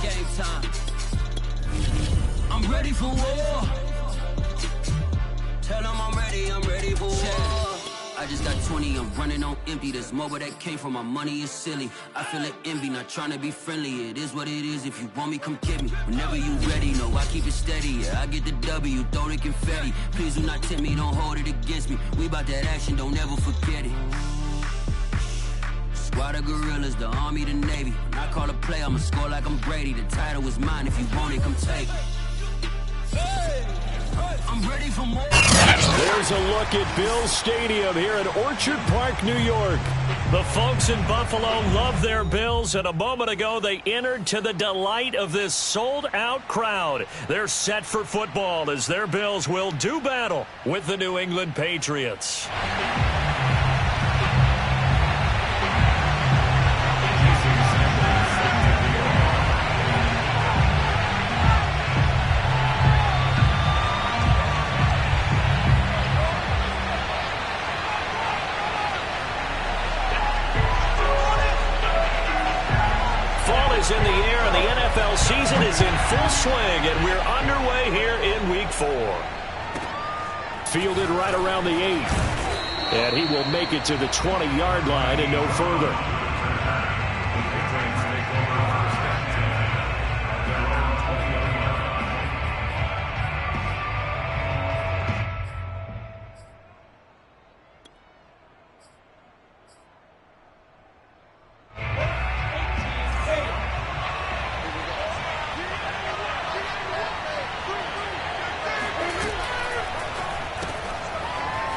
game time. I'm ready for war. Tell them I'm ready for war. I just got 20, I'm running on empty. There's more where that came from, my money is silly. I feel it envy, not trying to be friendly. It is what it is, if you want me, come get me. Whenever you ready, no, I keep it steady. Yeah, I get the W, throw the confetti. Please do not tempt me, don't hold it against me. We about that action, don't ever forget it. Squad of gorillas, the army, the navy. When I call a play, I'ma score like I'm Brady. The title is mine, if you want it, come take it. I'm ready for more. There's a look at Bills Stadium here in Orchard Park, New York. The folks in Buffalo love their Bills, and a moment ago they entered to the delight of this sold-out crowd. They're set for football as their Bills will do battle with the New England Patriots. In the air, and the NFL season is in full swing, and we're underway here in Week 4. Fielded right around the 8. And he will make it to the 20-yard line and no further.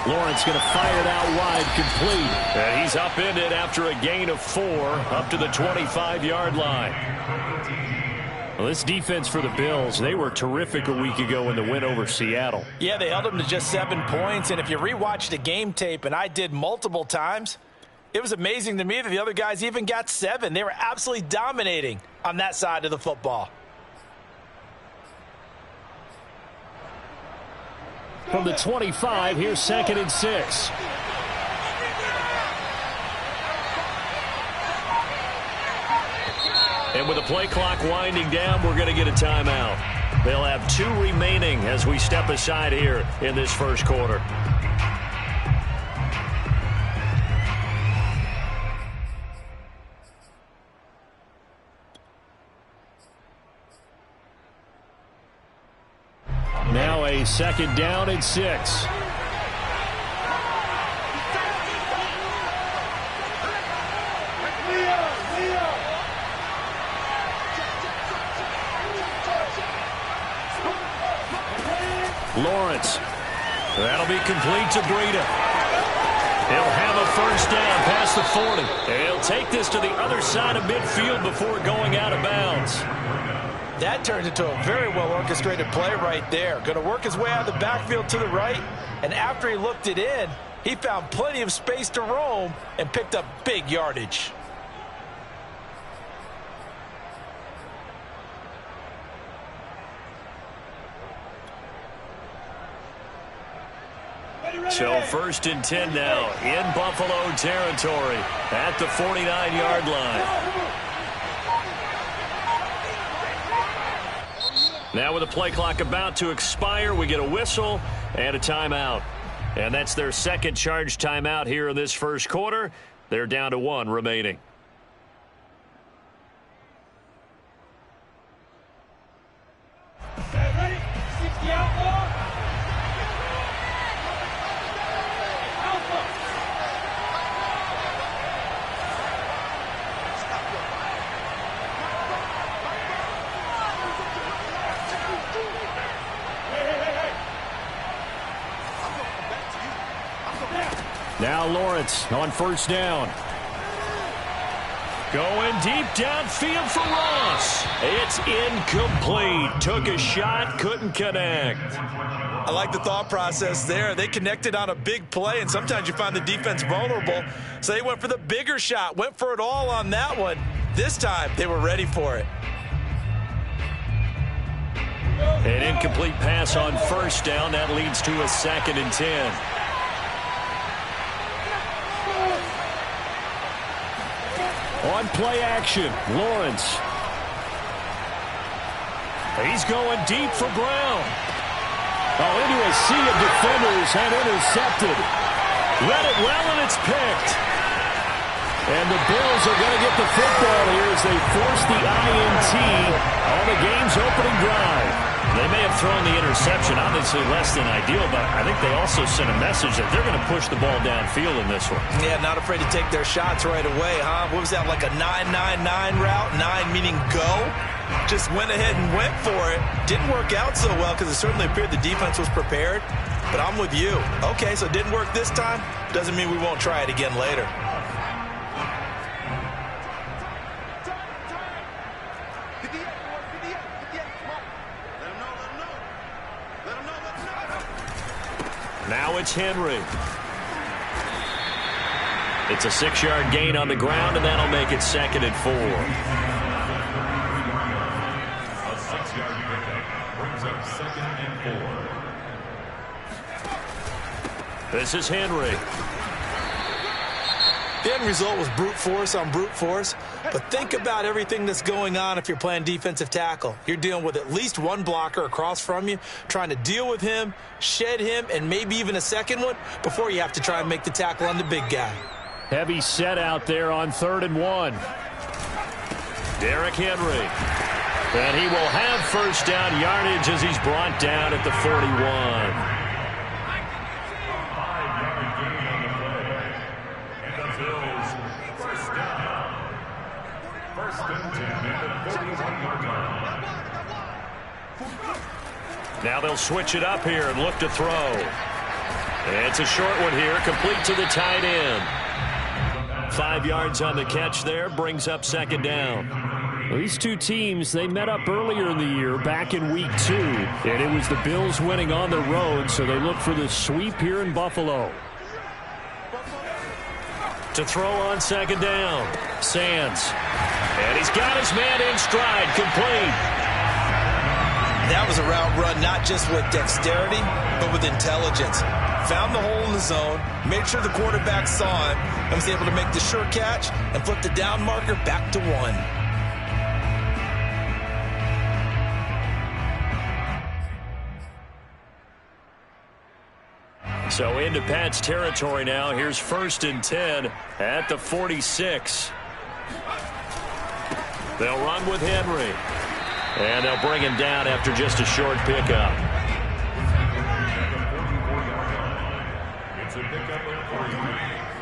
Lawrence going to fire it out wide, complete. And he's up in it after a gain of 4, up to the 25-yard line. Well, this defense for the Bills, they were terrific a week ago in the win over Seattle. Yeah, they held them to just 7 points, and if you rewatch the game tape, and I did multiple times, it was amazing to me that the other guys even got 7. They were absolutely dominating on that side of the football. From the 25, here's 2nd and 6. And with the play clock winding down, we're going to get a timeout. They'll have 2 remaining as we step aside here in this first quarter. Now a 2nd down and 6. Lawrence. That'll be complete to Breida. He'll have a first down past the 40. And he'll take this to the other side of midfield before going out of bounds. That turned into a very well-orchestrated play right there. Going to work his way out of the backfield to the right, and after he looked it in, he found plenty of space to roam and picked up big yardage. So 1st and 10 now in Buffalo territory at the 49-yard line. Now with the play clock about to expire, we get a whistle and a timeout. And that's their 2nd charge timeout here in this first quarter. They're down to 1 remaining. Ready? 60 out ball. Now Lawrence on 1st down. Going deep downfield for Ross. It's incomplete. Took a shot, couldn't connect. I like the thought process there. They connected on a big play, and sometimes you find the defense vulnerable. So they went for the bigger shot, went for it all on that one. This time, they were ready for it. An incomplete pass on 1st down. That leads to a 2nd and 10. On play action, Lawrence. He's going deep for Brown. Oh, into a sea of defenders and intercepted. Read it well, and it's picked. And the Bills are going to get the football here as they force the INT on the game's opening drive. They may have thrown the interception, obviously less than ideal, but I think they also sent a message that they're going to push the ball downfield in this one. Yeah, not afraid to take their shots right away, huh? What was that, like a 9-9-9 route? 9 meaning go? Just went ahead and went for it. Didn't work out so well because it certainly appeared the defense was prepared. But I'm with you. Okay, so it didn't work this time. Doesn't mean we won't try it again later. Now it's Henry. It's a 6-yard gain on the ground, and that'll make it 2nd and 4. A 6-yard pickup brings up 2nd and 4. This is Henry. The end result was brute force on brute force, but think about everything that's going on if you're playing defensive tackle. You're dealing with at least one blocker across from you, trying to deal with him, shed him, and maybe even a second one before you have to try and make the tackle on the big guy. Heavy set out there on 3rd and 1. Derrick Henry. And he will have first down yardage as he's brought down at the 41. Now they'll switch it up here and look to throw. It's a short one here, complete to the tight end. 5 yards on the catch there, brings up 2nd down. Well, these two teams, they met up earlier in the year, back in Week 2, and it was the Bills winning on the road, so they look for the sweep here in Buffalo. To throw on 2nd down, Sands. And he's got his man in stride, complete. That was a route run not just with dexterity, but with intelligence. Found the hole in the zone, made sure the quarterback saw him, and was able to make the sure catch and flip the down marker back to 1. So into Pat's territory now. Here's 1st and 10 at the 46. They'll run with Henry. And they'll bring him down after just a short pickup. It's a pickup of 3.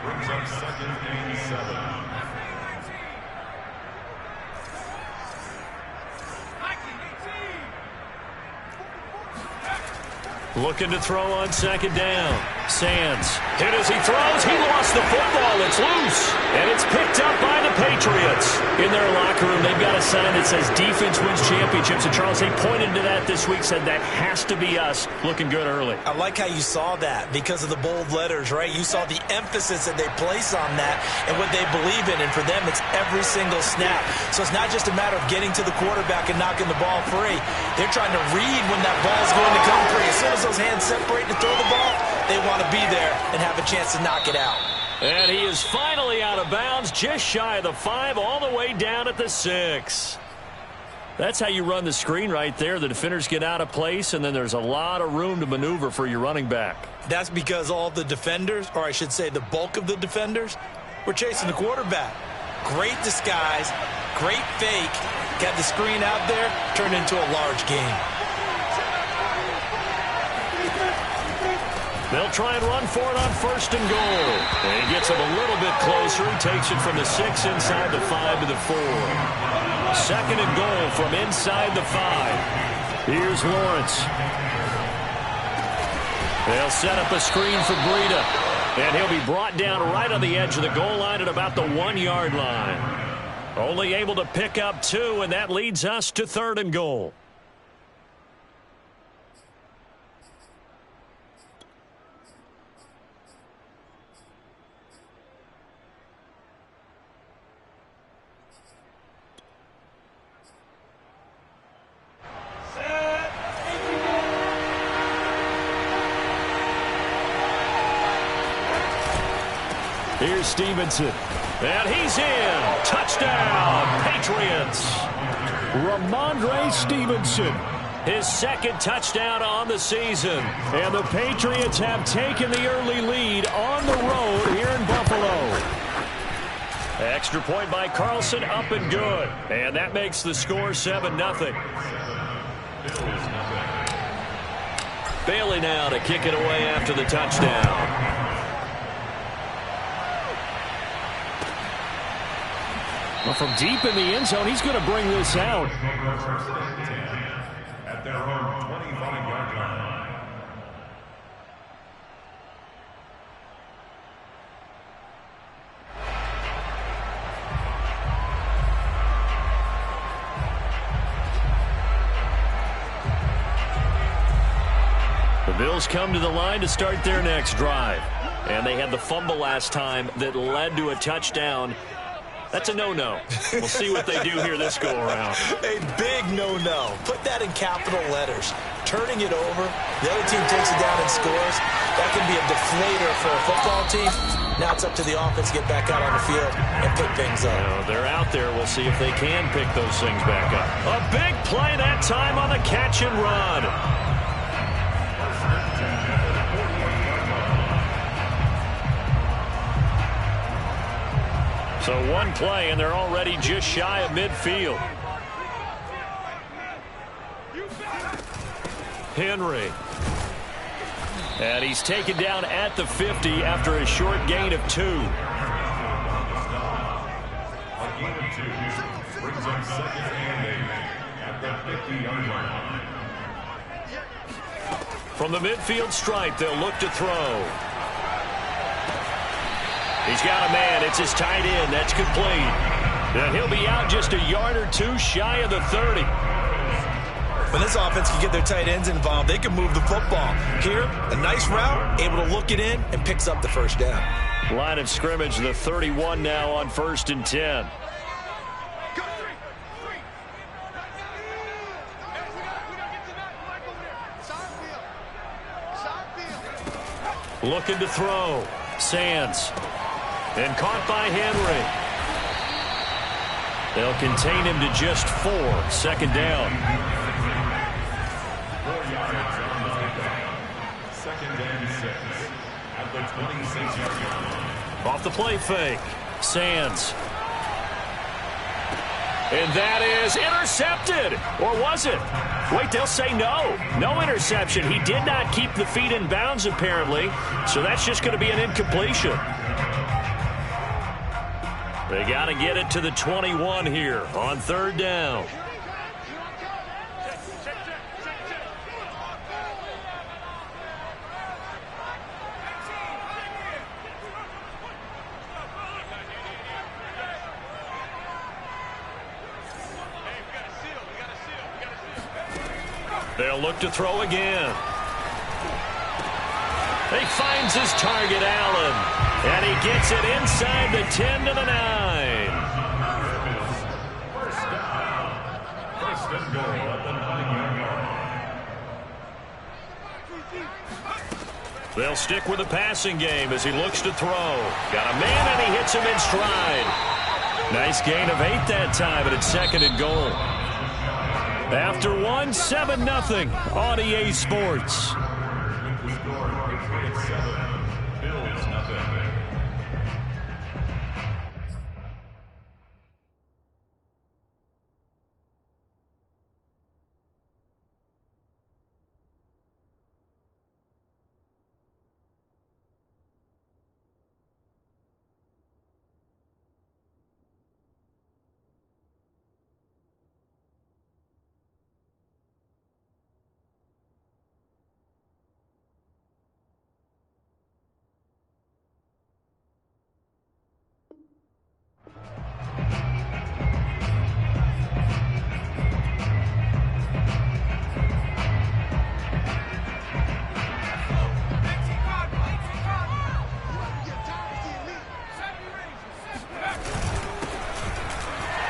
Brings up 2nd and 7. Looking to throw on 2nd down. Sands. Hit as he throws. He lost the football. It's loose. And it's picked up by the Patriots. In their locker room, they've got a sign that says defense wins championships. And Charles, they pointed to that this week, said that has to be us. Looking good early. I like how you saw that because of the bold letters, right? You saw the emphasis that they place on that and what they believe in. And for them, it's every single snap. So it's not just a matter of getting to the quarterback and knocking the ball free. They're trying to read when that ball's going to come free. As soon as those hands separate to throw the ball, they want to be there and have a chance to knock it out. And he is finally out of bounds, just shy of the 5, all the way down at the 6. That's how you run the screen right there. The defenders get out of place, and then there's a lot of room to maneuver for your running back. That's because all the defenders, or I should say the bulk of the defenders, were chasing the quarterback. Great disguise, great fake, got the screen out there, turned into a large game. They'll try and run for it on 1st and goal. And he gets him a little bit closer. He takes it from the 6 inside the 5 to the 4. 2nd and goal from inside the 5. Here's Lawrence. They'll set up a screen for Breida. And he'll be brought down right on the edge of the goal line at about the 1-yard line. Only able to pick up 2, and that leads us to 3rd and goal. Here's Stevenson. And he's in. Touchdown, Patriots. Ramondre Stevenson. His second touchdown on the season. And the Patriots have taken the early lead on the road here in Buffalo. Extra point by Carlson, up and good. And that makes the score 7-0. Bailey now to kick it away after the touchdown. Well, from deep in the end zone, he's going to bring this out. At their own 25-yard line. The Bills come to the line to start their next drive. And they had the fumble last time that led to a touchdown. That's a no-no. We'll see what they do here this go-around. A big no-no. Put that in capital letters. Turning it over, the other team takes it down and scores. That can be a deflator for a football team. Now it's up to the offense to get back out on the field and pick things up. They're out there. We'll see if they can pick those things back up. A big play that time on the catch and run. So one play, and they're already just shy of midfield. Henry. And he's taken down at the 50 after a short gain of 2. A gain of 2 brings up 2nd and 8 at the 50-yard line. From the midfield stripe, they'll look to throw. He's got a man. It's his tight end. That's complete. And he'll be out just a yard or two shy of the 30. When this offense can get their tight ends involved, they can move the football. Here, a nice route, able to look it in, and picks up the first down. Line of scrimmage, the 31 now on 1st and 10. Looking to throw. Sands. And caught by Henry. They'll contain him to just 4. 2nd down. 4 yards on the pickup. 2nd and 6 at the 26-yard line. Off the play fake. Sands. And that is intercepted. Or was it? Wait, they'll say no. No interception. He did not keep the feet in bounds, apparently. So that's just going to be an incompletion. They got to get it to the 21 here on 3rd down. They'll look to throw again. He finds his target, Allen. And he gets it inside the 10 to the 9. First down. 1st and goal at the 9-yard line. They'll stick with the passing game as he looks to throw. Got a man, and he hits him in stride. Nice gain of 8 that time, and it's 2nd and goal. After 1, 7-0 on EA Sports. With the score, Patriots 7, Bills nothing.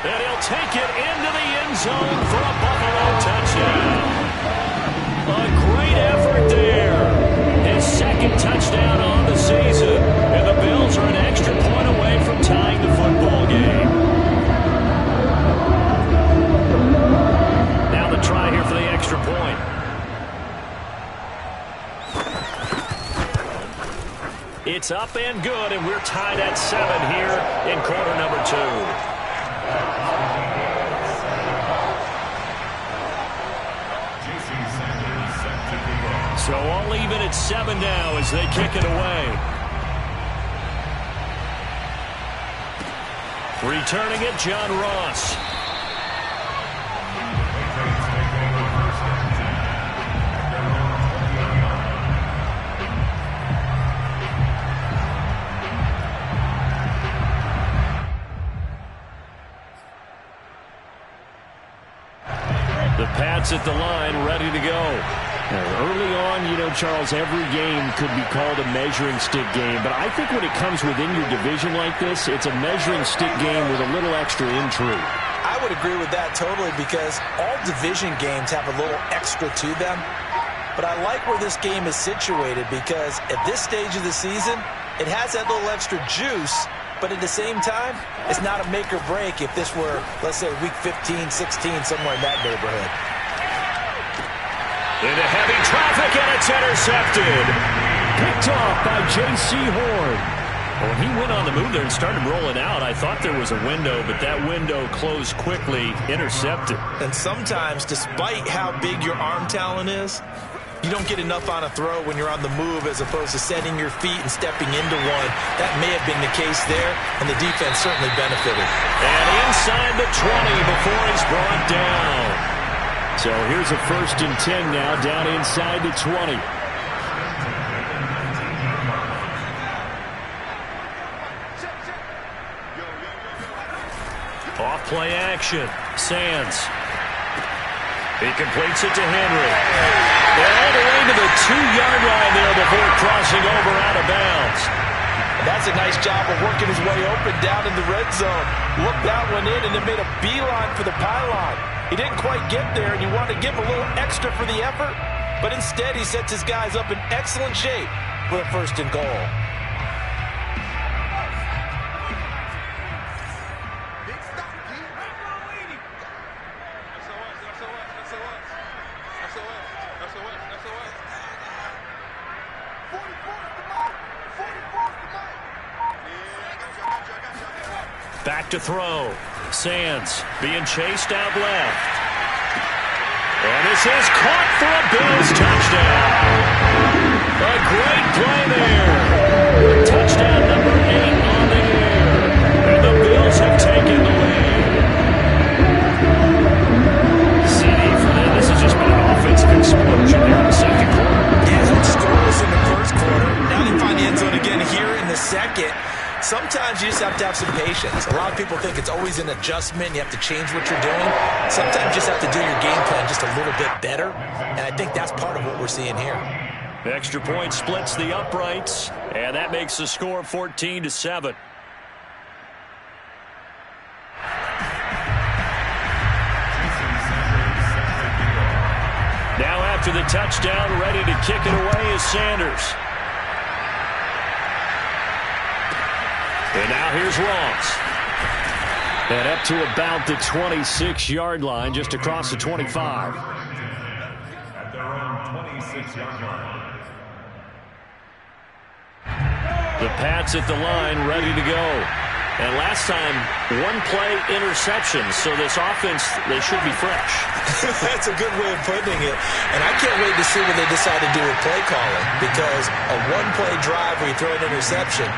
And he'll take it into the end zone for a Buffalo touchdown. A great effort there. His 2nd touchdown on the season. And the Bills are an extra point away from tying the football game. It's up and good, and we're tied at 7 here in quarter number 2. So all even at 7 now as they kick it away. Returning it, John Ross. The Pats at the line, ready to go. Early on, Charles, every game could be called a measuring stick game, but I think when it comes within your division like this, it's a measuring stick game with a little extra intrigue. I would agree with that totally because all division games have a little extra to them, but I like where this game is situated because at this stage of the season, it has that little extra juice, but at the same time, it's not a make or break if this were, let's say, week 15, 16, somewhere in that neighborhood. Into heavy traffic, and it's intercepted. Picked off by J.C. Horn. When he went on the move there and started rolling out, I thought there was a window, but that window closed quickly, intercepted. And sometimes, despite how big your arm talent is, you don't get enough on a throw when you're on the move as opposed to setting your feet and stepping into one. That may have been the case there, and the defense certainly benefited. And inside the 20 before he's brought down. So here's a 1st and 10 now, down inside the 20. Off play action. Sands. He completes it to Henry. All the way to the 2-yard line there before crossing over out of bounds. That's a nice job of working his way open down in the red zone. Looked that one in and then made a beeline for the pylon. He didn't quite get there, and you want to give him a little extra for the effort, but instead he sets his guys up in excellent shape for a 1st and goal. Back to throw. Sands being chased out left. And this is caught for a Bills touchdown. A great play there. Touchdown number 8 on the air. And the Bills have taken the lead. CD for them. This has just been an offensive explosion there in the second quarter. Yeah, it was scoreless in the first quarter. Now they find the end zone again here in the second. Sometimes you just have to have some patience. A lot of people think it's always an adjustment. You have to change what you're doing. Sometimes you just have to do your game plan just a little bit better, and I think that's part of what we're seeing here. The extra point splits the uprights, and that makes the score 14-7. Now after the touchdown, ready to kick it away is Sanders. And now here's Ross. And up to about the 26-yard line, just across the 25. At their own 26-yard line. The Pats at the line, ready to go. And last time, 1-play interception, so this offense, they should be fresh. That's a good way of putting it. And I can't wait to see what they decide to do with play calling, because a 1-play drive where you throw an interception,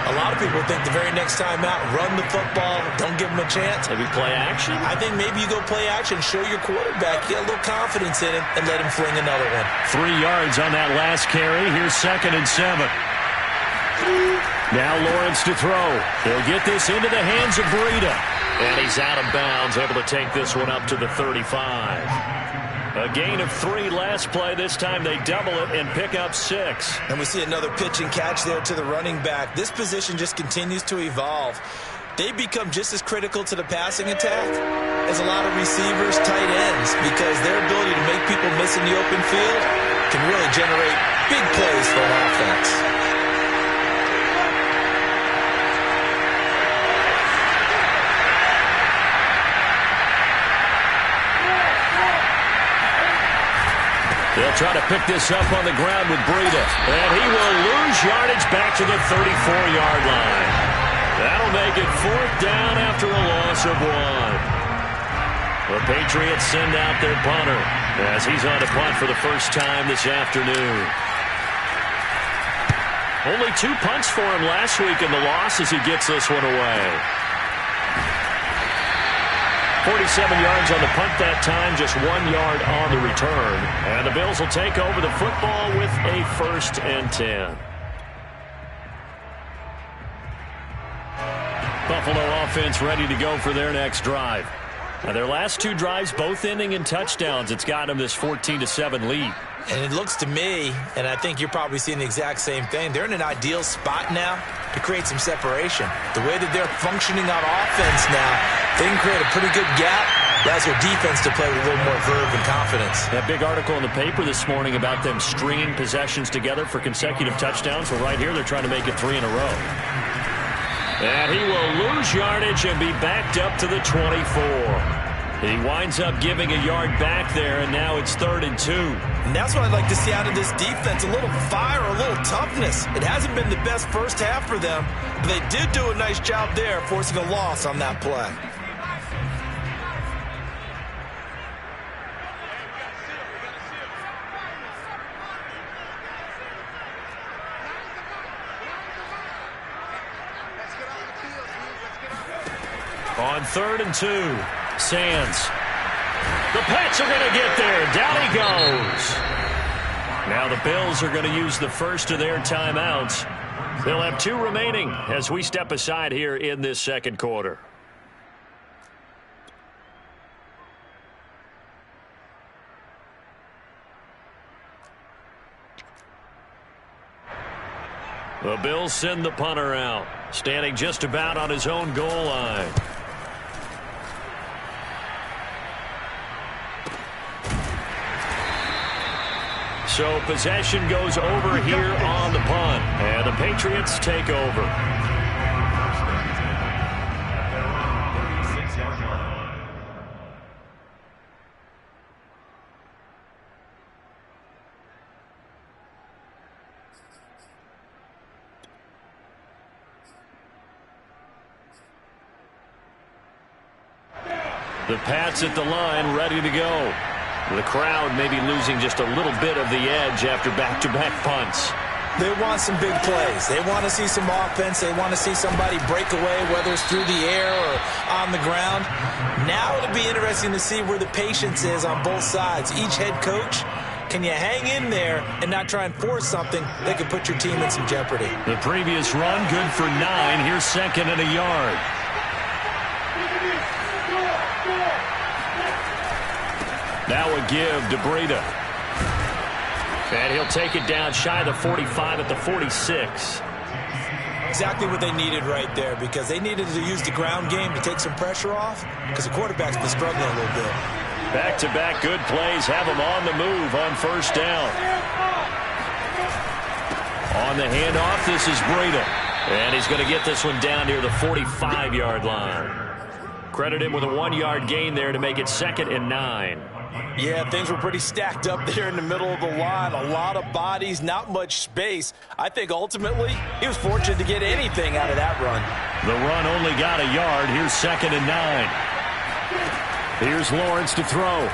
a lot of people think the very next time out, run the football, don't give them a chance. Maybe play action? I think maybe you go play action, show your quarterback, get a little confidence in him, and let him fling another one. 3 yards on that last carry. Here's 2nd and 7. Now Lawrence to throw. He'll get this into the hands of Breida. And he's out of bounds, able to take this one up to the 35. A gain of 3 last play. This time they double it and pick up 6. And we see another pitch and catch there to the running back. This position just continues to evolve. They become just as critical to the passing attack as a lot of receivers, tight ends, because their ability to make people miss in the open field can really generate big plays for an offense. They'll try to pick this up on the ground with Breida. And he will lose yardage back to the 34-yard line. That'll make it 4th down after a loss of 1. The Patriots send out their punter as he's on to punt for the first time this afternoon. Only 2 punts for him last week in the loss as he gets this one away. 47 yards on the punt that time, just 1 yard on the return. And the Bills will take over the football with a 1st and 10. Buffalo offense ready to go for their next drive. Now, their last 2 drives, both ending in touchdowns. It's got them this 14-7 lead. And it looks to me, and I think you're probably seeing the exact same thing, they're in an ideal spot now to create some separation. The way that they're functioning on offense now, they can create a pretty good gap. Allows their defense to play with a little more verve and confidence. That big article in the paper this morning about them stringing possessions together for consecutive touchdowns. Well, right here, they're trying to make it 3 in a row. And he will lose yardage and be backed up to the 24. He winds up giving a yard back there, and now it's 3rd and 2. And that's what I'd like to see out of this defense, a little fire, a little toughness. It hasn't been the best first half for them, but they did do a nice job there, forcing a loss on that play. On 3rd and 2, Sands. The Pats are going to get there. Down he goes. Now the Bills are going to use the first of their timeouts. They'll have 2 remaining as we step aside here in this second quarter. The Bills send the punter out, standing just about on his own goal line. So possession goes over here on the punt, and the Patriots take over. The Pats at the line, ready to go. The crowd maybe losing just a little bit of the edge after back-to-back punts. They want some big plays. They want to see some offense. They want to see somebody break away, whether it's through the air or on the ground. Now it'll be interesting to see where the patience is on both sides. Each head coach, can you hang in there and not try and force something that could put your team in some jeopardy? The previous run, good for 9. Here's 2nd and a yard. Now a give to Breida. And he'll take it down shy of the 45 at the 46. Exactly what they needed right there, because they needed to use the ground game to take some pressure off, because the quarterback's been struggling a little bit. Back-to-back good plays have him on the move on 1st down. On the handoff, this is Breida. And he's going to get this one down near the 45-yard line. Credit him with a 1-yard gain there to make it 2nd and 9. Yeah, things were pretty stacked up there in the middle of the line. A lot of bodies, not much space. I think ultimately he was fortunate to get anything out of that run. The run only got a yard. Here's 2nd and 9. Here's Lawrence to throw.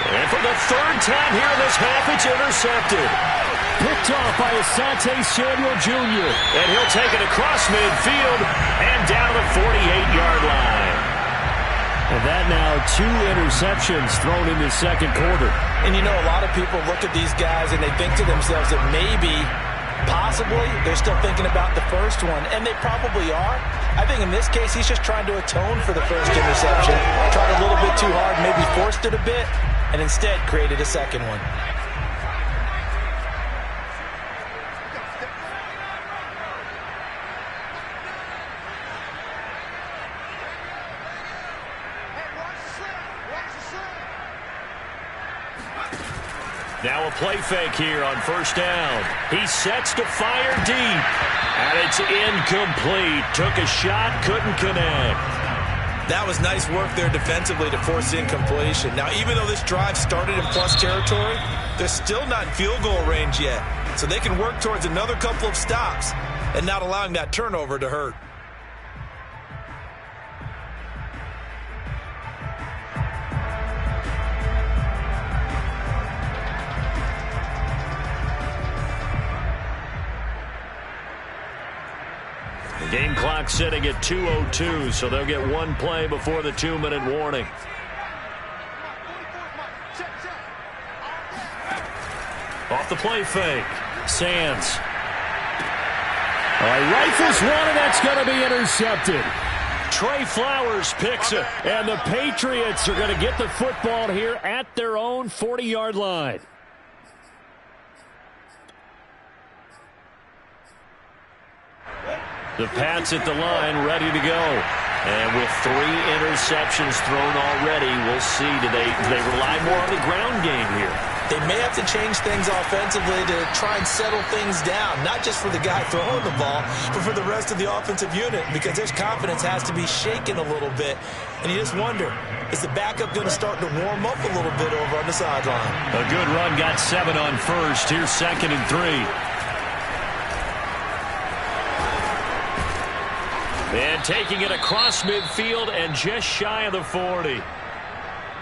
And for the 3rd time here in this half, it's intercepted. Picked off by Asante Samuel Jr. And he'll take it across midfield and down the 48-yard line. And that now 2 interceptions thrown in the second quarter. And you know, a lot of people look at these guys and they think to themselves that maybe, possibly, they're still thinking about the first one. And they probably are. I think in this case, he's just trying to atone for the first interception. Tried a little bit too hard, maybe forced it a bit, and instead created a second one. Now a play fake here on 1st down. He sets to fire deep. And it's incomplete. Took a shot, couldn't connect. That was nice work there defensively to force the incompletion. Now, even though this drive started in plus territory, they're still not in field goal range yet. So they can work towards another couple of stops and not allowing that turnover to hurt. Game clock sitting at 2:02, so they'll get one play before the 2-minute warning. Off the play fake. Sands. Rifles one, and that's going to be intercepted. Trey Flowers picks it. And the Patriots are going to get the football here at their own 40-yard line. The Pats at the line, ready to go. And with 3 interceptions thrown already, we'll see. Do they rely more on the ground game here? They may have to change things offensively to try and settle things down, not just for the guy throwing the ball, but for the rest of the offensive unit, because their confidence has to be shaken a little bit. And you just wonder, is the backup going to start to warm up a little bit over on the sideline? A good run, got 7 on first. Here's 2nd and 3. And taking it across midfield and just shy of the 40.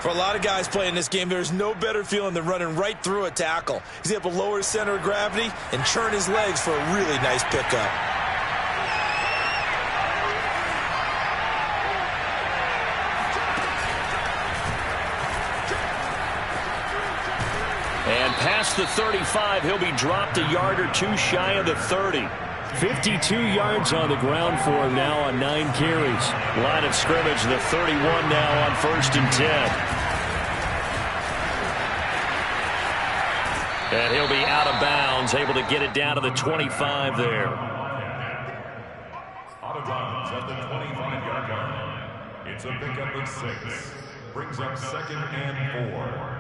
For a lot of guys playing this game, there's no better feeling than running right through a tackle. He's able to lower his center of gravity and churn his legs for a really nice pickup. And past the 35, he'll be dropped a yard or 2 shy of the 30. 52 yards on the ground for him now on 9 carries. Line of scrimmage, the 31 now on 1st and 10. And he'll be out of bounds, able to get it down to the 25 there. Out of bounds at the 25-yard line. It's a pickup of 6. Brings up 2nd and 4.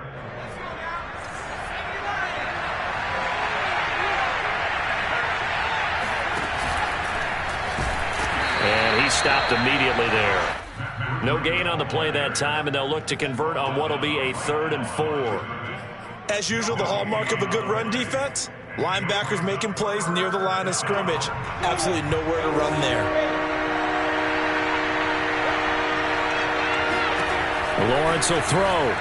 And he stopped immediately there. No gain on the play that time, and they'll look to convert on what will be a 3rd and 4. As usual, the hallmark of a good run defense, linebackers making plays near the line of scrimmage. Absolutely nowhere to run there. Lawrence will throw.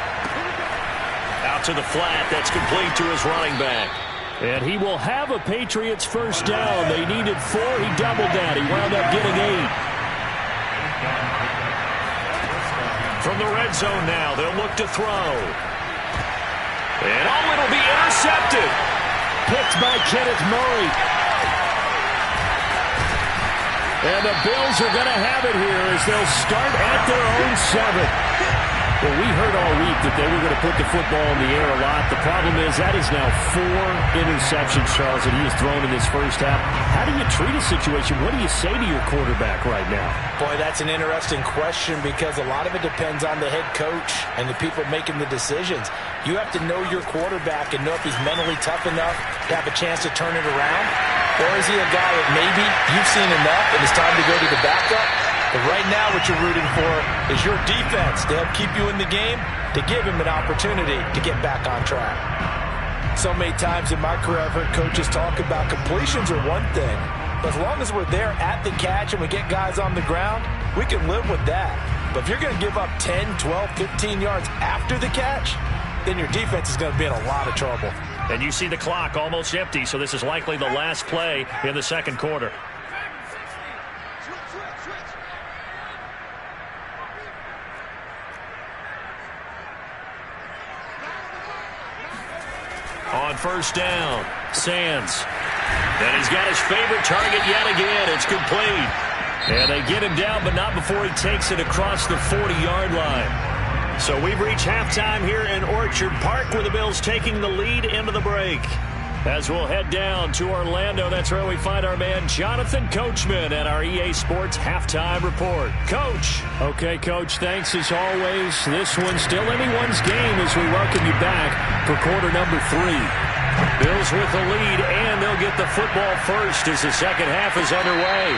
Out to the flat. That's complete to his running back. And he will have a Patriots first down. They needed 4. He doubled that. He wound up getting 8. From the red zone now, they'll look to throw. And it'll be intercepted. Picked by Kenneth Murray. And the Bills are going to have it here as they'll start at their own 7. Well, we heard all week that they were going to put the football in the air a lot. The problem is that is now 4 interceptions, Charles, that he has thrown in this first half. How do you treat a situation? What do you say to your quarterback right now? Boy, that's an interesting question because a lot of it depends on the head coach and the people making the decisions. You have to know your quarterback and know if he's mentally tough enough to have a chance to turn it around. Or is he a guy that maybe you've seen enough and it's time to go to the backup? But right now what you're rooting for is your defense to help keep you in the game, to give him an opportunity to get back on track. So many times in my career I've heard coaches talk about completions are one thing. But as long as we're there at the catch and we get guys on the ground, we can live with that. But if you're going to give up 10, 12, 15 yards after the catch, then your defense is going to be in a lot of trouble. And you see the clock almost empty, so this is likely the last play in the second quarter. On first down, Sands. And he's got his favorite target yet again. It's complete. And they get him down, but not before he takes it across the 40-yard line. So we've reached halftime here in Orchard Park with the Bills taking the lead into the break. As we'll head down to Orlando, that's where we find our man Jonathan Coachman at our EA Sports Halftime Report. Coach. Okay, Coach, thanks as always. This one's still anyone's game as we welcome you back for quarter number 3. Bills with the lead, and they'll get the football first as the second half is underway.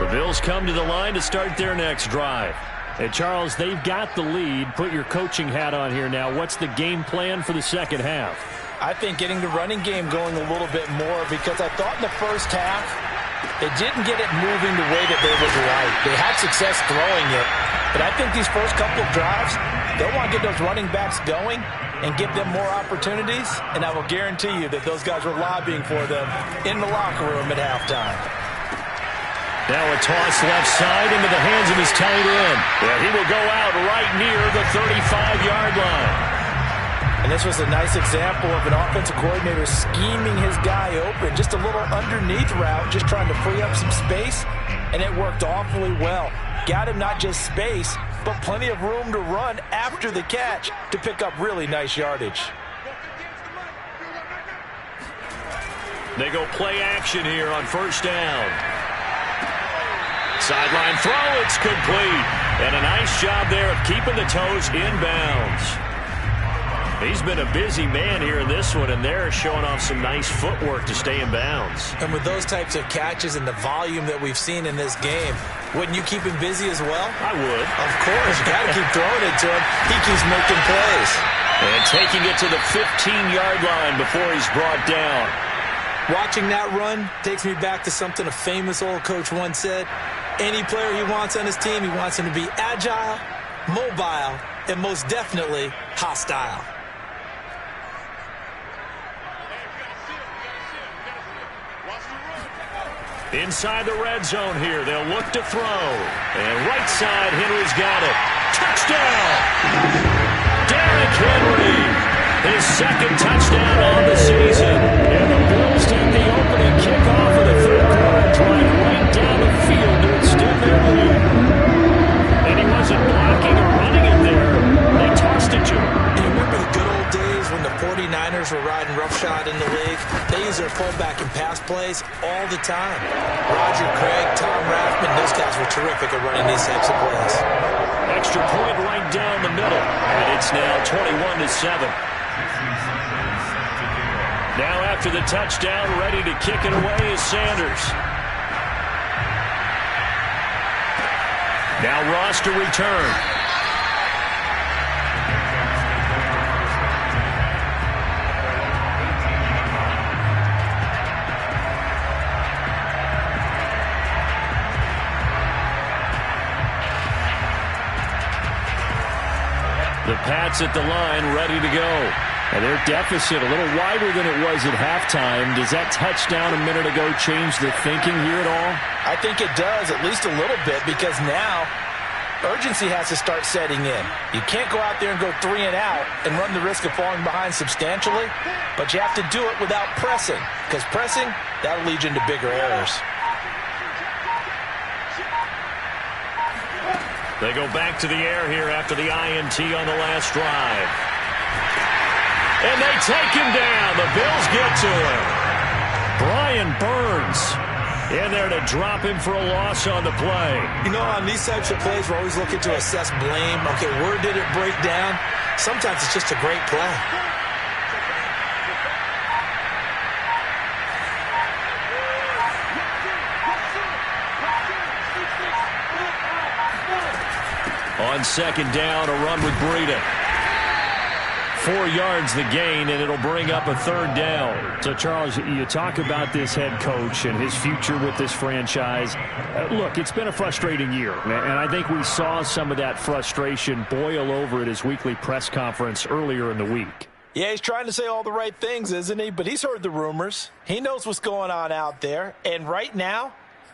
The Bills come to the line to start their next drive. And, Charles, they've got the lead. Put your coaching hat on here now. What's the game plan for the second half? I think getting the running game going a little bit more, because I thought in the first half they didn't get it moving the way that they would like. They had success throwing it, but I think these first couple of drives, they'll want to get those running backs going and give them more opportunities, and I will guarantee you that those guys were lobbying for them in the locker room at halftime. Now a toss left side into the hands of his tight end. Yeah, he will go out right near the 35-yard line. And this was a nice example of an offensive coordinator scheming his guy open. Just a little underneath route, just trying to free up some space, and it worked awfully well. Got him not just space, but plenty of room to run after the catch to pick up really nice yardage. They go play action here on first down. Sideline throw, it's complete. And a nice job there of keeping the toes in bounds. He's been a busy man here in this one, and they're showing off some nice footwork to stay in bounds. And with those types of catches and the volume that we've seen in this game, wouldn't you keep him busy as well? I would. Of course. You got to keep throwing it to him. He keeps making plays. And taking it to the 15-yard line before he's brought down. Watching that run takes me back to something a famous old coach once said. Any player he wants on his team, he wants him to be agile, mobile, and most definitely hostile. Inside the red zone here, they'll look to throw. And right side, Henry's got it. Touchdown! Derrick Henry, his second touchdown on the season. And the Bills take the opening kickoff of the third quarter, drive right down the field to extend their lead. And he wasn't blocking or running it there. They tossed it to him. You remember the good old days when the 49ers were riding roughshod in the league? They used their fullback and pass plays all the time. Roger Craig, Tom Rathman, those guys were terrific at running these types of plays. Extra point right down the middle. And it's now 21-7. Now after the touchdown, ready to kick it away is Sanders. Now Ross to return. The Pats at the line, ready to go. And their deficit a little wider than it was at halftime. Does that touchdown a minute ago change the thinking here at all? I think it does, at least a little bit, because now urgency has to start setting in. You can't go out there and go 3 and out and run the risk of falling behind substantially, but you have to do it without pressing, because pressing, that'll lead you into bigger errors. They go back to the air here after the INT on the last drive. And they take him down. The Bills get to him. Brian Burns in there to drop him for a loss on the play. You know, on these types of plays, we're always looking to assess blame. Okay, where did it break down? Sometimes it's just a great play. On second down, a run with Breida. 4 yards the gain, and it'll bring up a third down. So, Charles, you talk about this head coach and his future with this franchise. Look, it's been a frustrating year, and I think we saw some of that frustration boil over at his weekly press conference earlier in the week. Yeah, he's trying to say all the right things, isn't he? But he's heard the rumors. He knows what's going on out there. And right now,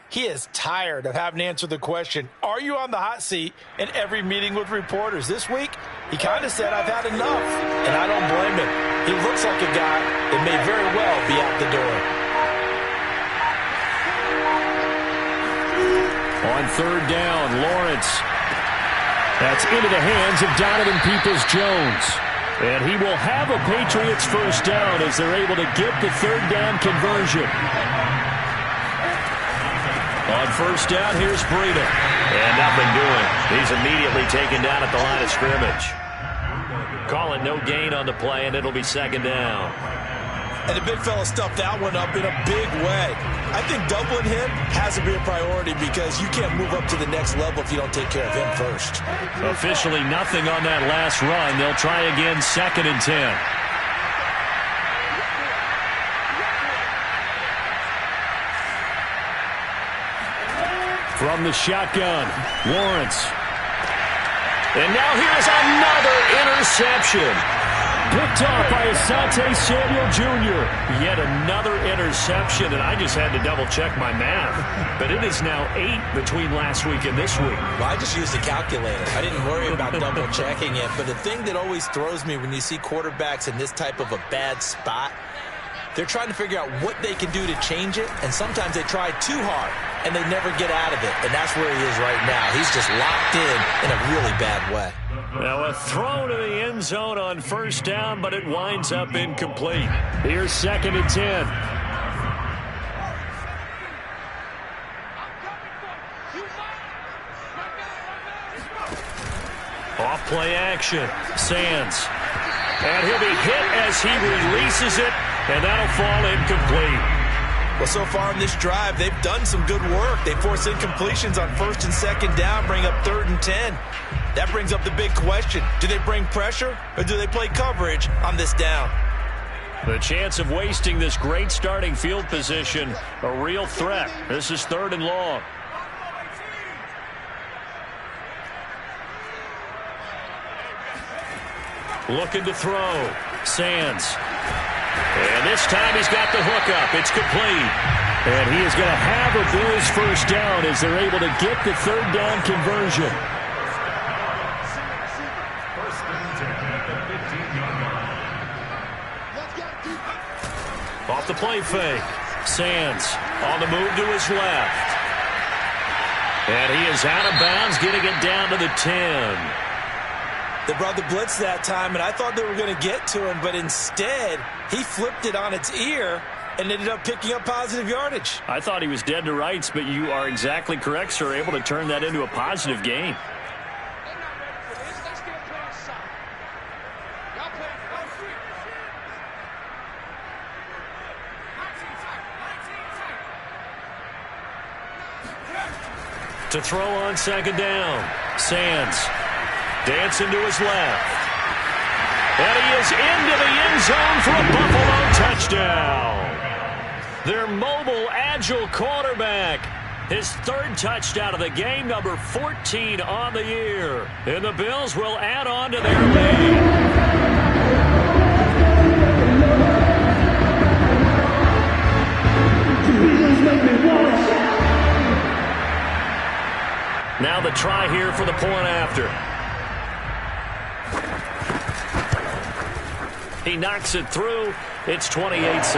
he is tired of having to answer the question, are you on the hot seat in every meeting with reporters? This week, he kind of said, I've had enough, and I don't blame him. He looks like a guy that may very well be out the door. On third down, Lawrence. That's into the hands of Donovan Peoples-Jones. And he will have a Patriots first down as they're able to get the third down conversion. On first down, here's Breida. And nothing doing. He's immediately taken down at the line of scrimmage. Call it no gain on the play, and it'll be second down. And the big fella stuffed that one up in a big way. I think doubling him has to be a priority because you can't move up to the next level if you don't take care of him first. Officially nothing on that last run. They'll try again, 2nd and 10. From the shotgun, Lawrence. And now here's another interception. Picked off by Asante Samuel Jr. Yet another interception, and I just had to double-check my math. But it is now 8 between last week and this week. Well, I just used a calculator. I didn't worry about double-checking it. But the thing that always throws me when you see quarterbacks in this type of a bad spot, they're trying to figure out what they can do to change it, and sometimes they try too hard, and they never get out of it. And that's where he is right now. He's just locked in a really bad way. Now a throw to the end zone on 1st down, but it winds up incomplete. Here's 2nd and 10. Off play action. Sands. And he'll be hit as he releases it, and that'll fall incomplete. Well, so far in this drive, they've done some good work. They force incompletions on 1st and 2nd down, bring up 3rd and 10. That brings up the big question. Do they bring pressure, or do they play coverage on this down? The chance of wasting this great starting field position, a real threat. This is 3rd and long. Looking to throw. Sands. And this time he's got the hook up. It's complete. And he is going to have a Bills 1st down as they're able to get the 3rd down conversion. Off the play fake. Sands on the move to his left. And he is out of bounds, getting it down to the 10. They brought the blitz that time, and I thought they were going to get to him, but instead, he flipped it on its ear and ended up picking up positive yardage. I thought he was dead to rights, but you are exactly correct, sir, able to turn that into a positive gain. To throw on 2nd down. Sands dancing to his left. And he is into the end zone for a Buffalo touchdown. Their mobile, agile quarterback. His 3rd touchdown of the game, number 14 on the year. And the Bills will add on to their lead. Now the try here for the point after. He knocks it through. It's 28-7.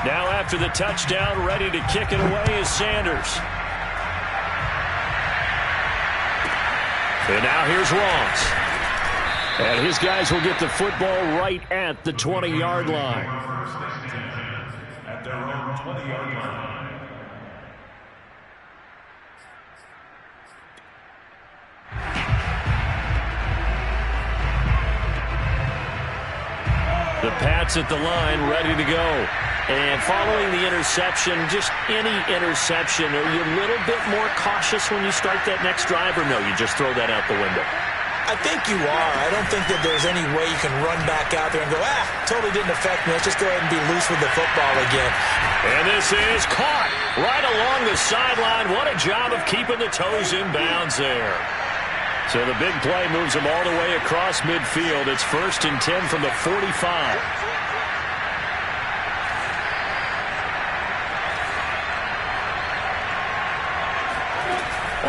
Now after the touchdown, ready to kick it away is Sanders. And now here's Ross. And his guys will get the football right at the 20-yard line. At their own 20-yard line. The Pats at the line, ready to go. And following the interception, just any interception, are you a little bit more cautious when you start that next drive, or no, you just throw that out the window? I think you are. I don't think that there's any way you can run back out there and go, totally didn't affect me. Let's just go ahead and be loose with the football again. And this is caught right along the sideline. What a job of keeping the toes in bounds there. So the big play moves them all the way across midfield. It's 1st and 10 from the 45.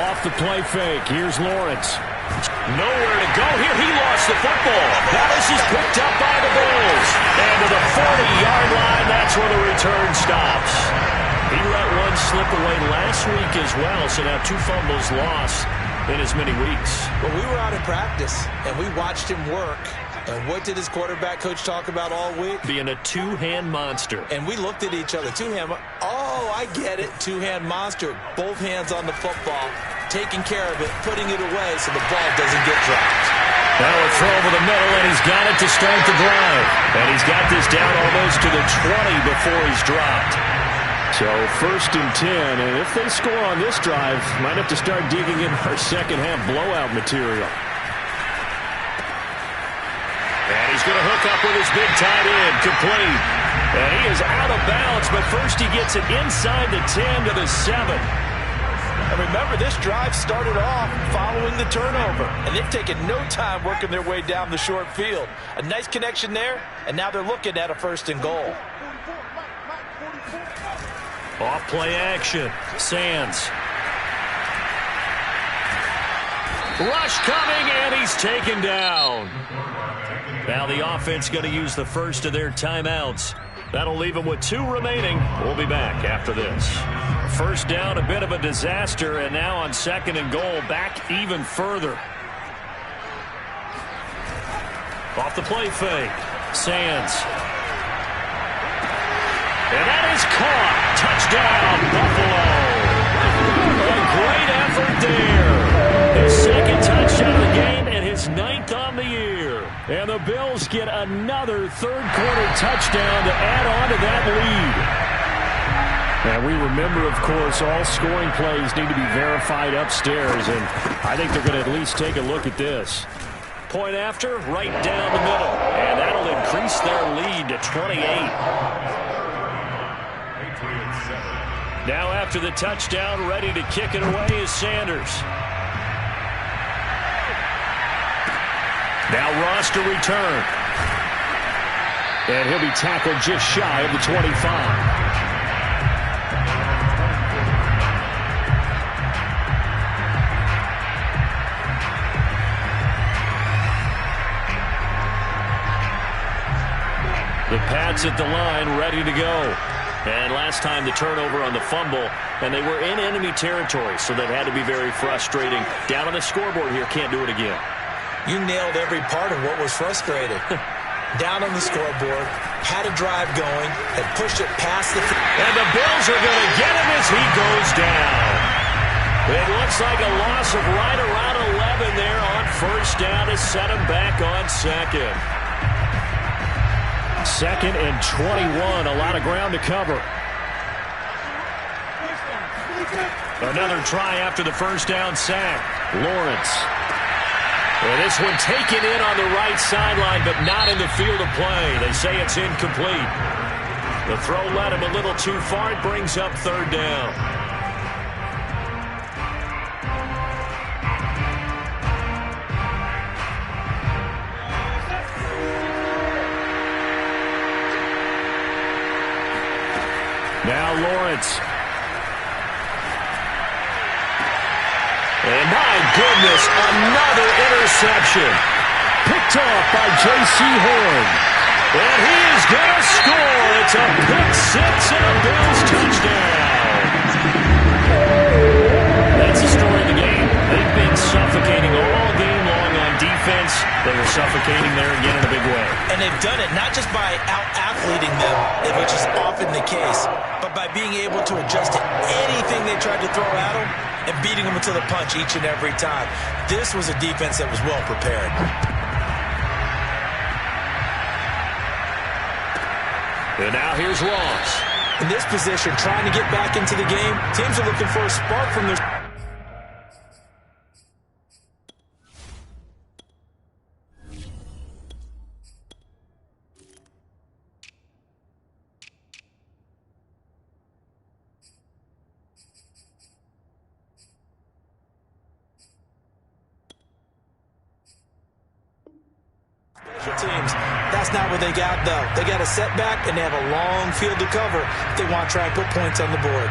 Off the play fake. Here's Lawrence. Nowhere to go here. He lost the football. Now this is picked up by the Bills. And to the 40-yard line, that's where the return stops. He let one slip away last week as well, so now 2 fumbles lost in as many weeks. Well, we were out in practice, and we watched him work, And what did his quarterback coach talk about all week? Being a two-hand monster. And we looked at each other. Two-hand. Oh, I get it. Two-hand monster. Both hands on the football, taking care of it, putting it away so the ball doesn't get dropped. Now a throw over the middle, and he's got it to start the drive. And he's got this down almost to the 20 before he's dropped. So 1st and 10, and if they score on this drive, might have to start digging in our second-half blowout material. And he's going to hook up with his big tight end, complete. And he is out of bounds, but first he gets it inside the 10 to the 7. And remember, this drive started off following the turnover, and they've taken no time working their way down the short field. A nice connection there, and now they're looking at a 1st and goal. Off play action. Sands. Rush coming, and he's taken down. Now the offense going to use the first of their timeouts. That'll leave them with 2 remaining. We'll be back after this. First down, a bit of a disaster, and now on 2nd and goal, back even further. Off the play fake. Sands. And that is caught. Touchdown, Buffalo. A great effort there. His 2nd touchdown of the game and his 9th on the year. And the Bills get another 3rd-quarter touchdown to add on to that lead. And we remember, of course, all scoring plays need to be verified upstairs, and I think they're going to at least take a look at this. Point after, right down the middle. And that'll increase their lead to 28. Now after the touchdown, ready to kick it away is Sanders. Now Ross to return. And he'll be tackled just shy of the 25. The Pats at the line, ready to go. And last time the turnover on the fumble, and they were in enemy territory, so that had to be very frustrating. Down on the scoreboard here, can't do it again. You nailed every part of what was frustrating. Down on the scoreboard, had a drive going, had pushed it past the... And the Bills are going to get him as he goes down. It looks like a loss of right around 11 there on 1st down to set him back on 2nd. 2nd and 21, a lot of ground to cover. Another try after the 1st down sack. Lawrence. And this one taken in on the right sideline, but not in the field of play. They say it's incomplete. The throw led him a little too far. It brings up 3rd down. Now Lawrence. And my goodness, another interception. Picked off by J.C. Horn. And he is going to score. It's a pick 6 and a Bills touchdown. That's the story of the game. They've been suffocating all game long on defense. They were suffocating there again in a big way. And they've done it not just by out-athleting them, which is often the case, but by being able to adjust to anything they tried to throw at them and beating them to the punch each and every time. This was a defense that was well prepared. And now here's Ross. In this position, trying to get back into the game, teams are looking for a spark from their... teams. That's not what they got, though. They got a setback, and they have a long field to cover if they want to try and put points on the board.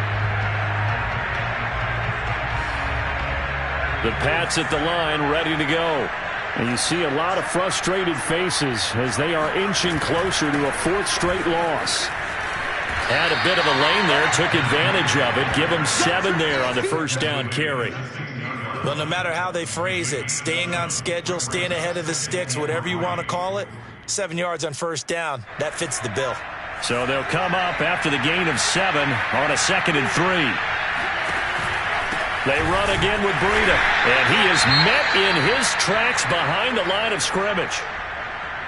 The Pats at the line, ready to go. And you see a lot of frustrated faces as they are inching closer to a 4th straight loss. Had a bit of a lane there, took advantage of it. Give them 7 there on the first down carry. Well, no matter how they phrase it, staying on schedule, staying ahead of the sticks, whatever you want to call it, 7 yards on first down, that fits the bill. So they'll come up after the gain of 7 on a 2nd and 3. They run again with Breida, and he is met in his tracks behind the line of scrimmage.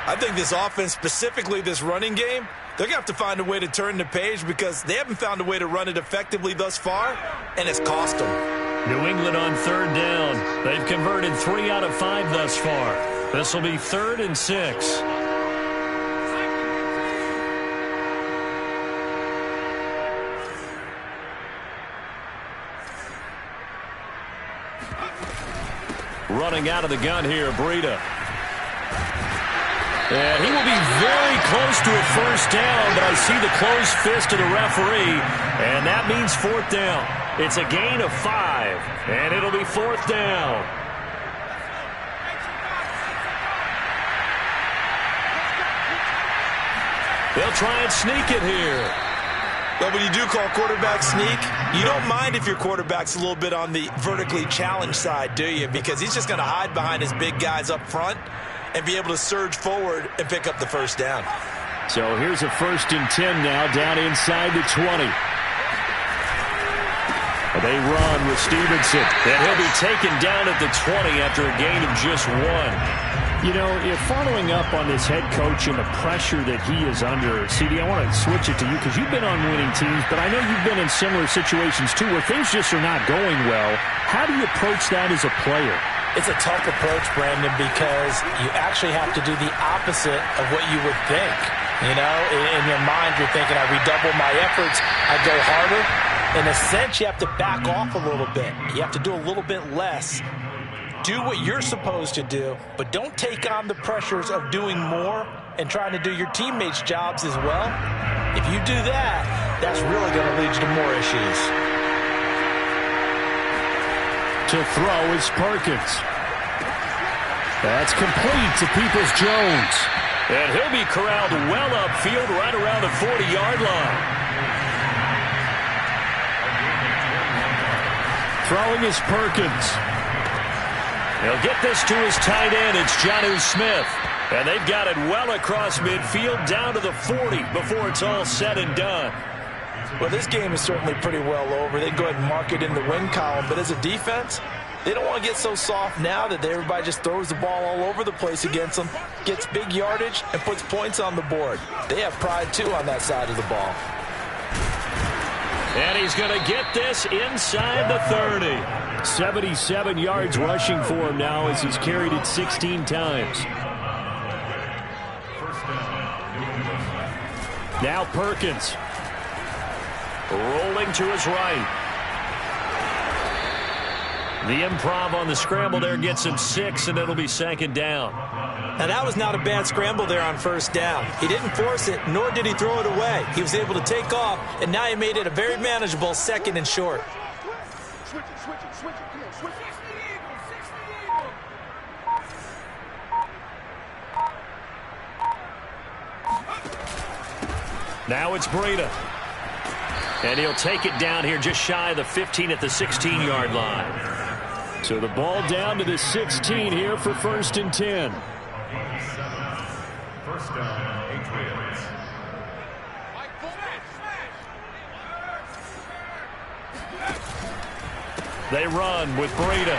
I think this offense, specifically this running game, they're going to have to find a way to turn the page because they haven't found a way to run it effectively thus far, and it's cost them. New England on 3rd down. They've converted 3 out of 5 thus far. This will be 3rd and 6. Running out of the gun here, Breida. And he will be very close to a first down, but I see the closed fist of the referee, and that means 4th down. It's a gain of 5, and it'll be 4th down. They'll try and sneak it here. But when you do call quarterback sneak, you don't mind if your quarterback's a little bit on the vertically challenged side, do you? Because he's just going to hide behind his big guys up front and be able to surge forward and pick up the first down. So here's a 1st and 10 now, down inside the 20. They run with Stevenson, and he'll be taken down at the 20 after a gain of just 1. You know, if following up on this head coach and the pressure that he is under, CD, I want to switch it to you because you've been on winning teams, but I know you've been in similar situations too where things just are not going well. How do you approach that as a player? It's a tough approach, Brandon, because you actually have to do the opposite of what you would think. You know, in your mind, you're thinking, I redouble my efforts, I go harder. In a sense, you have to back off a little bit. You have to do a little bit less. Do what you're supposed to do, but don't take on the pressures of doing more and trying to do your teammates' jobs as well. If you do that, that's really going to lead you to more issues. To throw is Perkins. That's complete to Peoples-Jones. And he'll be corralled well upfield right around the 40-yard line. Throwing is Perkins. He'll get this to his tight end. It's Jonnu Smith. And they've got it well across midfield down to the 40 before it's all said and done. Well, this game is certainly pretty well over. They can go ahead and mark it in the win column. But as a defense, they don't want to get so soft now that everybody just throws the ball all over the place against them, gets big yardage, and puts points on the board. They have pride, too, on that side of the ball. And he's going to get this inside the 30. 77 yards rushing for him now as he's carried it 16 times. Now Perkins. Rolling to his right. The improv on the scramble there gets him 6, and it'll be 2nd down. Now, that was not a bad scramble there on first down. He didn't force it, nor did he throw it away. He was able to take off, and now he made it a very manageable 2nd and short. Now it's Breida. And he'll take it down here just shy of the 15 at the 16-yard line. So the ball down to the 16 here for 1st and 10. First down, Patriots. They run with Breida.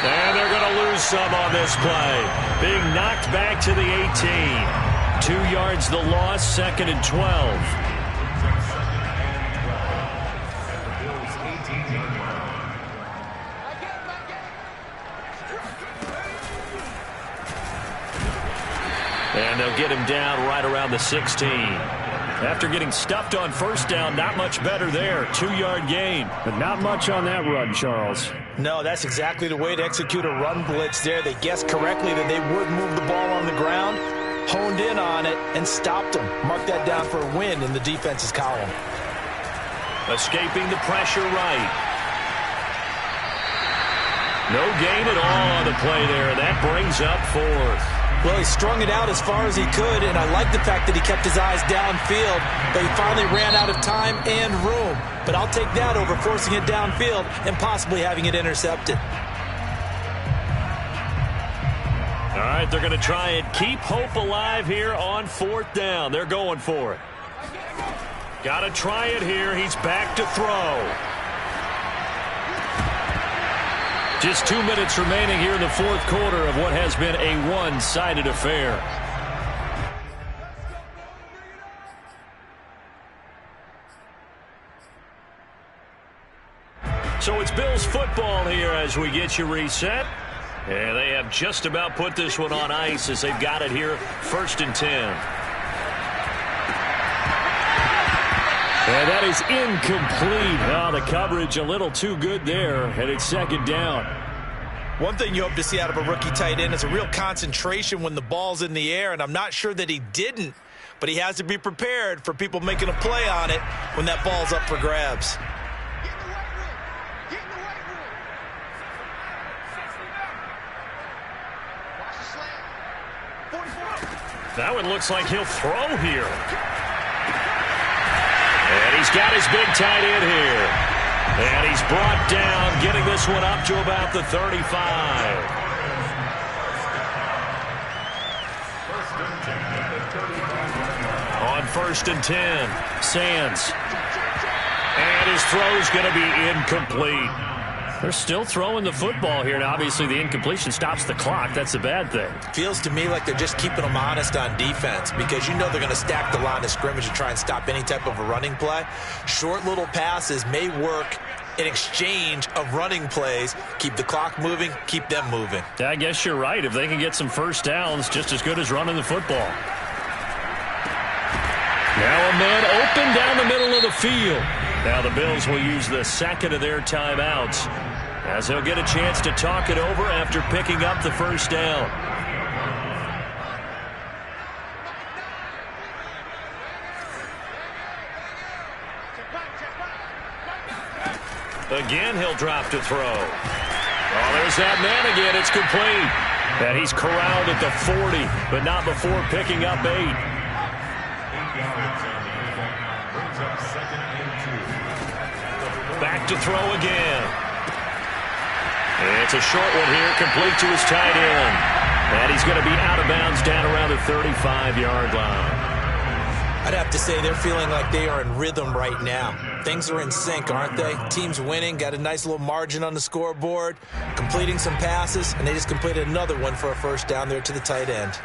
And they're going to lose some on this play. Being knocked back to the 18. 2 yards the loss, 2nd and 12. And they'll get him down right around the 16. After getting stuffed on first down, not much better there. 2-yard gain. But not much on that run, Charles. No, that's exactly the way to execute a run blitz there. They guessed correctly that they would move the ball on the ground, honed in on it, and stopped them. Mark that down for a win in the defense's column. Escaping the pressure right. No gain at all on the play there, and that brings up 4th. Well, he strung it out as far as he could, and I like the fact that he kept his eyes downfield, but he finally ran out of time and room. But I'll take that over forcing it downfield and possibly having it intercepted. All right, they're going to try and keep hope alive here on 4th down. They're going for it. Got to try it here. He's back to throw. Just 2 minutes remaining here in the 4th quarter of what has been a one-sided affair. So it's Bills football here as we get you reset. And they have just about put this one on ice as they've got it here 1st and 10. And that is incomplete. Oh, the coverage a little too good there, and it's 2nd down. One thing you hope to see out of a rookie tight end is a real concentration when the ball's in the air, and I'm not sure that he didn't, but he has to be prepared for people making a play on it when that ball's up for grabs. That one looks like he'll throw here. And he's got his big tight end here. And he's brought down, getting this one up to about the 35. On 1st and 10, Sands. And his throw's going to be incomplete. They're still throwing the football here, and obviously the incompletion stops the clock. That's the bad thing. Feels to me like they're just keeping them honest on defense because you know they're going to stack the line of scrimmage and try and stop any type of a running play. Short little passes may work in exchange of running plays. Keep the clock moving, keep them moving. I guess you're right. If they can get some first downs, just as good as running the football. Now a man open down the middle of the field. Now the Bills will use the 2nd of their timeouts as they'll get a chance to talk it over after picking up the first down. Again, he'll drop to throw. Oh, there's that man again. It's complete. And he's corralled at the 40, but not before picking up 8. Back to throw again. It's a short one here, complete to his tight end. And he's going to be out of bounds down around the 35-yard line. I'd have to say they're feeling like they are in rhythm right now. Things are in sync, aren't they? Team's winning, got a nice little margin on the scoreboard, completing some passes, and they just completed another one for a first down there to the tight end.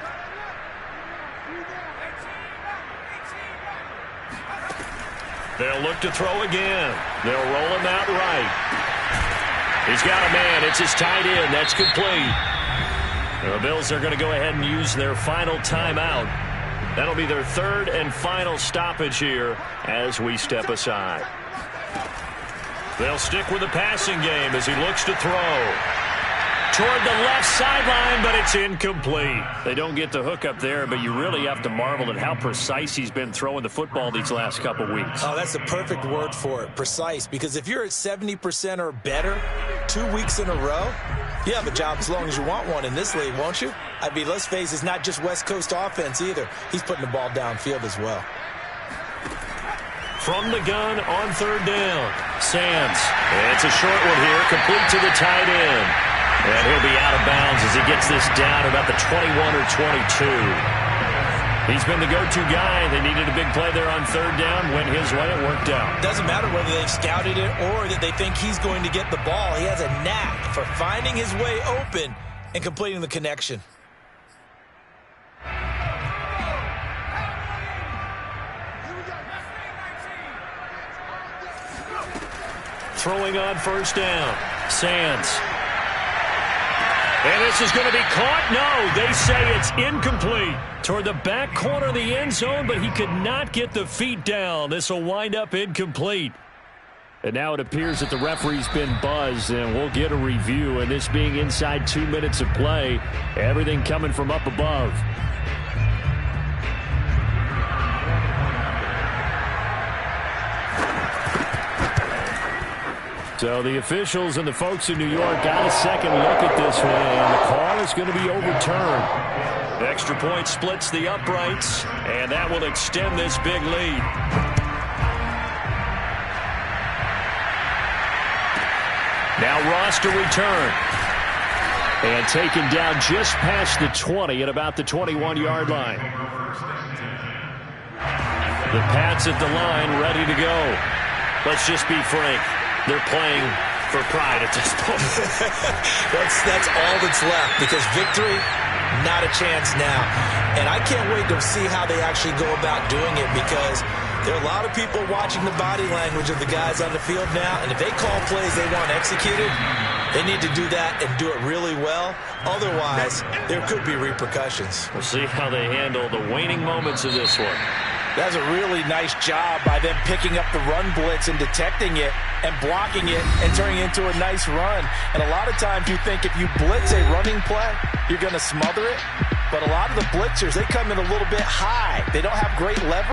They'll look to throw again. They'll roll him out right. He's got a man. It's his tight end. That's complete. The Bills are going to go ahead and use their final timeout. That'll be their 3rd and final stoppage here as we step aside. They'll stick with the passing game as he looks to throw. Toward the left sideline, but it's incomplete. They don't get the hook up there, but you really have to marvel at how precise he's been throwing the football these last couple weeks. Oh, that's the perfect word for it, precise, because if you're at 70% or better 2 weeks in a row, you have a job as long as you want one in this league, won't you? I mean, let's face it, it's not just West Coast offense either. He's putting the ball downfield as well. From the gun on 3rd down, Sands. It's a short one here, complete to the tight end. And he'll be out of bounds as he gets this down about the 21 or 22. He's been the go-to guy. They needed a big play there on 3rd down. Went his way. It worked out. Doesn't matter whether they've scouted it or that they think he's going to get the ball. He has a knack for finding his way open and completing the connection. Throwing on 1st down. Sands. And this is going to be caught. No, they say it's incomplete. Toward the back corner of the end zone, but he could not get the feet down. This will wind up incomplete. And now it appears that the referee's been buzzed, and we'll get a review. And this being inside 2 minutes of play, everything coming from up above. So the officials and the folks in New York got a second look at this one, and the call is going to be overturned. The extra point splits the uprights, and that will extend this big lead. Now Ross to return. And taken down just past the 20 at about the 21-yard line. The Pats at the line ready to go. Let's just be frank. They're playing for pride at this point. That's all that's left, because victory, not a chance now. And I can't wait to see how they actually go about doing it, because there are a lot of people watching the body language of the guys on the field now, and if they call plays they want executed, they need to do that and do it really well. Otherwise, there could be repercussions. We'll see how they handle the waning moments of this one. That's a really nice job by them picking up the run blitz and detecting it and blocking it and turning it into a nice run. And a lot of times you think if you blitz a running play, you're going to smother it. But a lot of the blitzers, they come in a little bit high. They don't have great leverage.